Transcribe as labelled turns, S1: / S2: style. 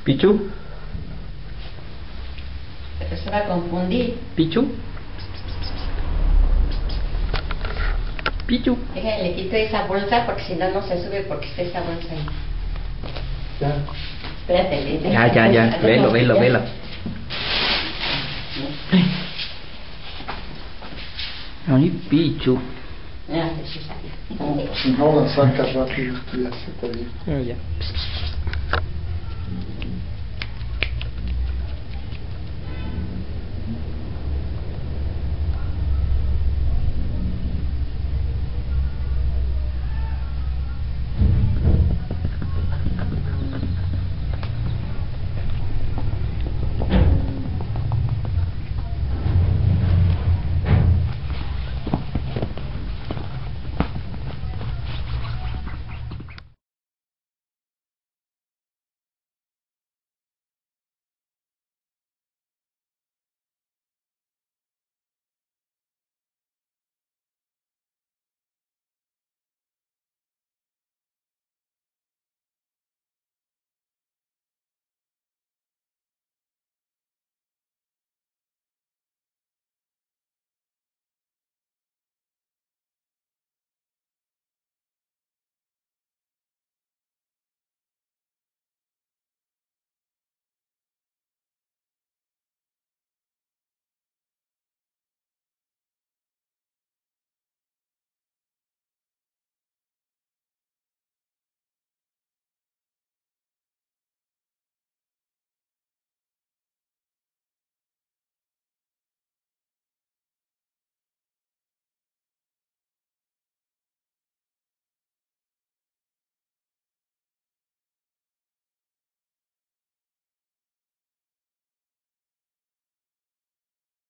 S1: Pichu.
S2: Pero se va a confundir.
S1: Pichu. Pichu.
S2: Déjale, le quito esa bolsa porque si no, no se sube porque está esa bolsa ahí.
S3: Ya.
S2: Espérate,
S1: Ya. Velo. Ay, Pichu.
S2: Ya, pues, sí,
S3: No, pues si no la sacas rápido, ya se te viene.
S1: Ya.